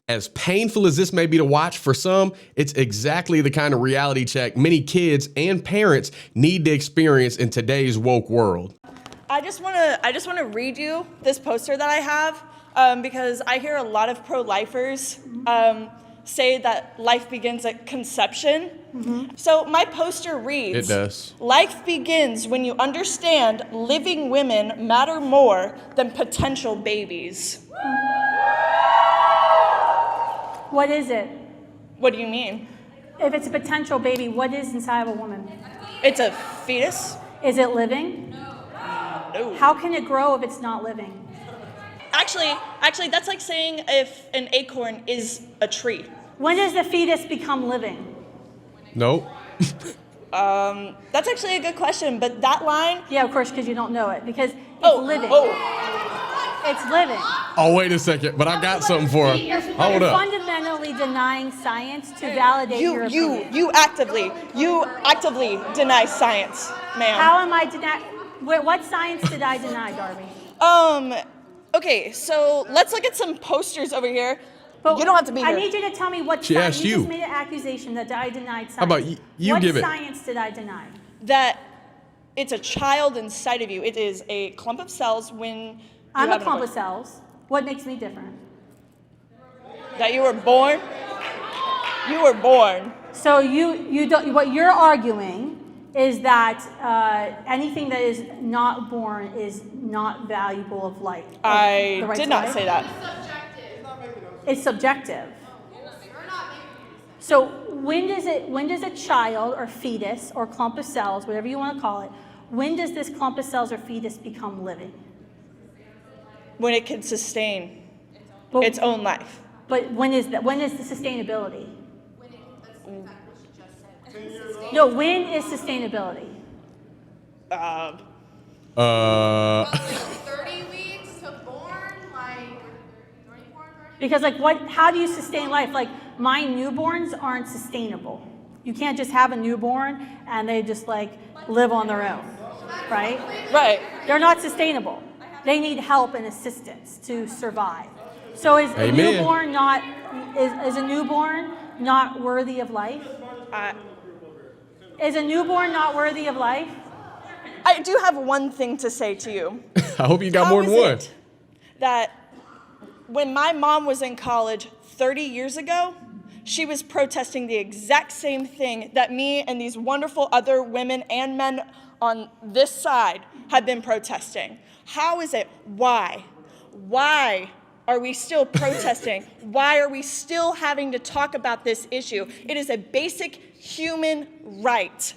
As painful as this may be to watch for some, it's exactly the kind of reality check many kids and parents need to experience in today's woke world. I just want to read you this poster that I have because I hear a lot of pro-lifers say that life begins at conception. Mm-hmm. So my poster reads, it does. Life begins when you understand living women matter more than potential babies. What is it? What do you mean? If it's a potential baby, what is inside of a woman? It's a fetus. Is it living? No. How can it grow if it's not living? Actually, that's like saying if an acorn is a tree. When does the fetus become living? Nope. That's actually a good question, but that line... Yeah, of course, because you don't know it, because it's living. It's living. Oh, wait a second, but I got something for her. Hold up. You're fundamentally denying science to validate your opinion. You actively deny science, ma'am. How am I denying? What science did I deny, Darby? Okay, so let's look at some posters over here. But you don't have to be here. I need you to tell me what science. You just made an accusation that I denied science. How about you give it? What science did I deny? That it's a child inside of you. It is a clump of cells when I'm a clump of cells. What makes me different? That you were born. You were born. So you don't. What you're arguing is that anything that is not born is not valuable of life. I did not say that. It's subjective. So when does a child or fetus or clump of cells, whatever you want to call it, when does this clump of cells or fetus become living? When it can sustain its own life. But when is that? When is the sustainability? No, when is sustainability? 30 weeks to born, like 24, 30. Because how do you sustain life? Like my newborns aren't sustainable. You can't just have a newborn and they just live on their own, right? Right. They're not sustainable. They need help and assistance to survive. So is a newborn not worthy of life? Is a newborn not worthy of life? I do have one thing to say to you. I hope you got more than one. That when my mom was in college 30 years ago, she was protesting the exact same thing that me and these wonderful other women and men on this side have been protesting. How is it? Why? Why are we still protesting? Why are we still having to talk about this issue? It is a basic human right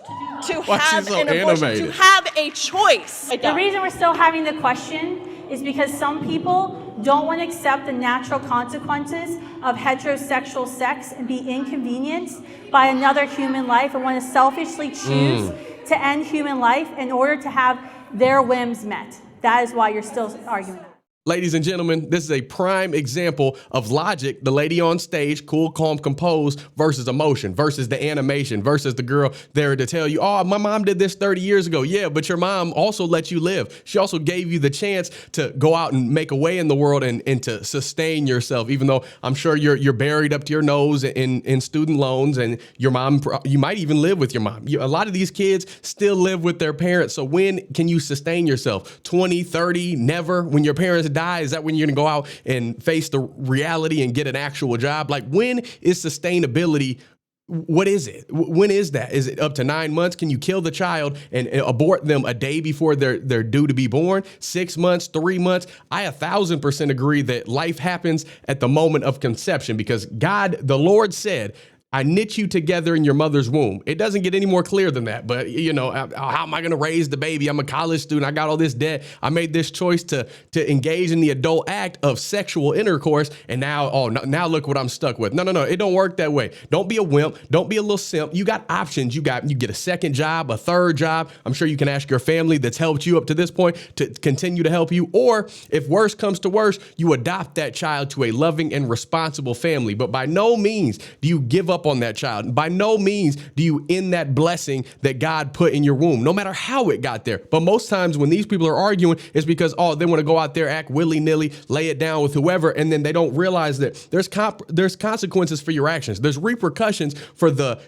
to have an abortion, to have a choice. The reason we're still having the question is because some people don't want to accept the natural consequences of heterosexual sex and be inconvenienced by another human life and want to selfishly choose to end human life in order to have their whims met. That is why you're still arguing that. Ladies and gentlemen, this is a prime example of logic. The lady on stage, cool, calm, composed, versus emotion, versus the animation, versus the girl there to tell you, oh, my mom did this 30 years ago. Yeah, but your mom also let you live. She also gave you the chance to go out and make a way in the world and to sustain yourself, even though I'm sure you're buried up to your nose in student loans, and your mom, you might even live with your mom. A lot of these kids still live with their parents. So when can you sustain yourself? 20, 30, never? When your parents die? Is that when you're gonna go out and face the reality and get an actual job? Like, when is sustainability? What is it? When is that? Is it up to 9 months? Can you kill the child and abort them a day before they're due to be born? 6 months, 3 months? I 1,000% agree that life happens at the moment of conception, because God, the Lord, said, I knit you together in your mother's womb. It doesn't get any more clear than that. But, how am I going to raise the baby? I'm a college student. I got all this debt. I made this choice to engage in the adult act of sexual intercourse. And now look what I'm stuck with. No. It don't work that way. Don't be a wimp. Don't be a little simp. You got options. You get a second job, a third job. I'm sure you can ask your family that's helped you up to this point to continue to help you. Or if worse comes to worse, you adopt that child to a loving and responsible family. But by no means do you give up up on that child. By no means do you end that blessing that God put in your womb, no matter how it got there. But most times when these people are arguing, it's because, oh, they want to go out there, act willy-nilly, lay it down with whoever, and then they don't realize that there's consequences for your actions. There's repercussions for the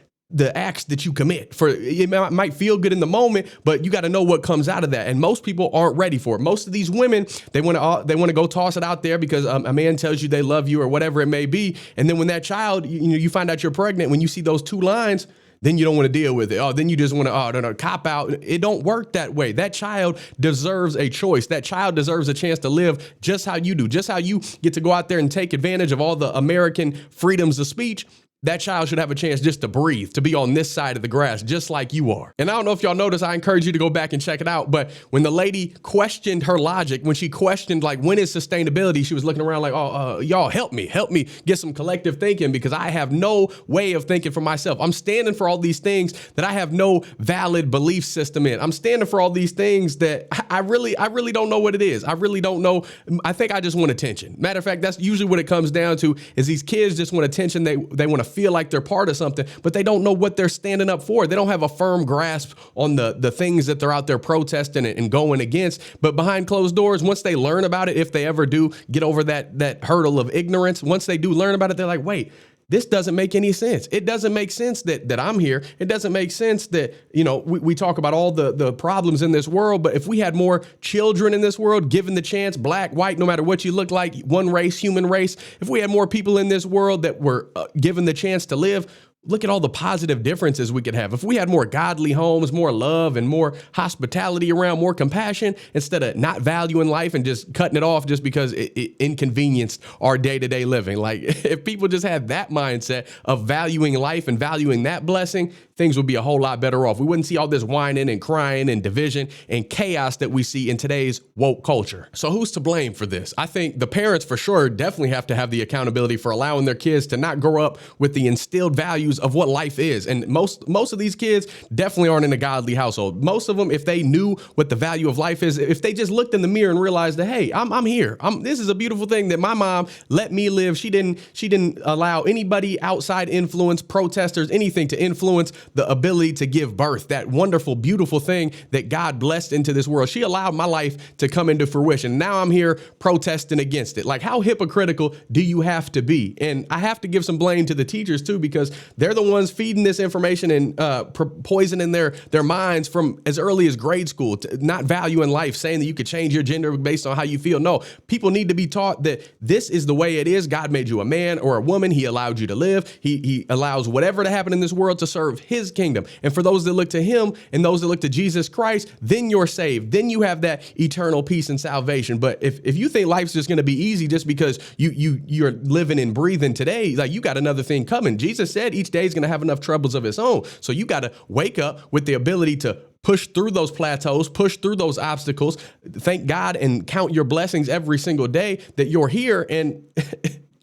acts that you commit. For it might feel good in the moment, but you got to know what comes out of that. And most people aren't ready for it. Most of these women, they want to go toss it out there because a man tells you they love you or whatever it may be. And then when that child, you find out you're pregnant, when you see those two lines, then you don't want to deal with it. Oh, then you just want to, no, cop out. It don't work that way. That child deserves a choice. That child deserves a chance to live just how you do, just how you get to go out there and take advantage of all the American freedoms of speech. That child should have a chance just to breathe, to be on this side of the grass, just like you are. And I don't know if y'all noticed, I encourage you to go back and check it out. But when the lady questioned her logic, when she questioned, like, when is sustainability, she was looking around like, y'all help me get some collective thinking, because I have no way of thinking for myself. I'm standing for all these things that I have no valid belief system in. I'm standing for all these things that I really don't know what it is. I really don't know. I think I just want attention. Matter of fact, that's usually what it comes down to, is these kids just want attention. They want to feel like they're part of something, but they don't know what they're standing up for. They don't have a firm grasp on the things that they're out there protesting and going against. But behind closed doors, once they learn about it, if they ever do get over that hurdle of ignorance, once they do learn about it, they're like, wait, this doesn't make any sense. It doesn't make sense that I'm here. It doesn't make sense that, we talk about all the problems in this world, but if we had more children in this world, given the chance, black, white, no matter what you look like, one race, human race, if we had more people in this world that were given the chance to live, look at all the positive differences we could have. If we had more godly homes, more love and more hospitality around, more compassion, instead of not valuing life and just cutting it off just because it inconvenienced our day-to-day living. Like, if people just had that mindset of valuing life and valuing that blessing, things would be a whole lot better off. We wouldn't see all this whining and crying and division and chaos that we see in today's woke culture. So who's to blame for this? I think the parents, for sure, definitely have to have the accountability for allowing their kids to not grow up with the instilled values of what life is. And most of these kids definitely aren't in a godly household. Most of them, if they knew what the value of life is, if they just looked in the mirror and realized that, hey, I'm here. This is a beautiful thing that my mom let me live. She didn't allow anybody outside influence, protesters, anything to influence the ability to give birth, that wonderful, beautiful thing that God blessed into this world. She allowed my life to come into fruition. Now I'm here protesting against it. Like, how hypocritical do you have to be? And I have to give some blame to the teachers too, because they're the ones feeding this information and poisoning their minds from as early as grade school, not valuing life, saying that you could change your gender based on how you feel. No, people need to be taught that this is the way it is. God made you a man or a woman. He allowed you to live. He allows whatever to happen in this world to serve his kingdom. And for those that look to him and those that look to Jesus Christ, then you're saved. Then you have that eternal peace and salvation. But if you think life's just going to be easy just because you're living and breathing today, like, you got another thing coming. Jesus said each day is going to have enough troubles of its own. So you got to wake up with the ability to push through those plateaus, push through those obstacles, thank God and count your blessings every single day that you're here, and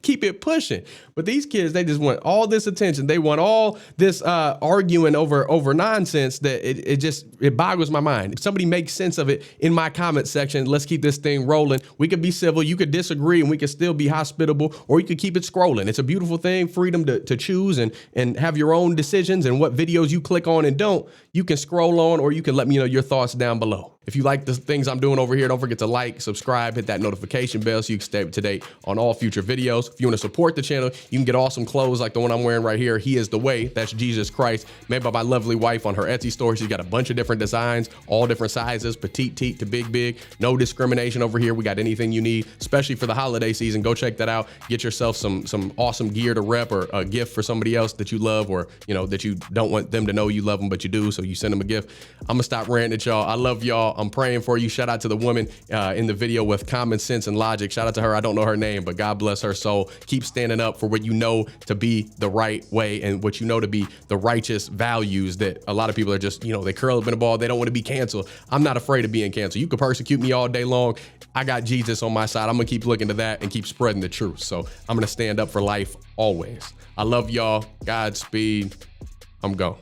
keep it pushing. But these kids, they just want all this attention. They want all this arguing over nonsense that it boggles my mind. If somebody makes sense of it in my comment section, let's keep this thing rolling. We could be civil. You could disagree and we could still be hospitable, or you could keep it scrolling. It's a beautiful thing, freedom to choose and have your own decisions and what videos you click on and don't. You can scroll on, or you can let me know your thoughts down below. If you like the things I'm doing over here, don't forget to like, subscribe, hit that notification bell so you can stay up to date on all future videos. If you want to support the channel, you can get awesome clothes like the one I'm wearing right here. He is the way. That's Jesus Christ, made by my lovely wife on her Etsy store. She's got a bunch of different designs, all different sizes, petite teat to big. No discrimination over here. We got anything you need, especially for the holiday season. Go check that out. Get yourself some awesome gear to rep, or a gift for somebody else that you love, or that you don't want them to know you love them, but you do. So you send them a gift. I'm gonna stop ranting at y'all. I love y'all. I'm praying for you. Shout out to the woman in the video with common sense and logic. Shout out to her. I don't know her name, but God bless her soul. Keep standing up for what you know to be the right way and what you know to be the righteous values that a lot of people are just, they curl up in a ball. They don't want to be canceled. I'm not afraid of being canceled. You could persecute me all day long. I got Jesus on my side. I'm gonna keep looking to that and keep spreading the truth. So I'm gonna stand up for life always. I love y'all. Godspeed. I'm gone.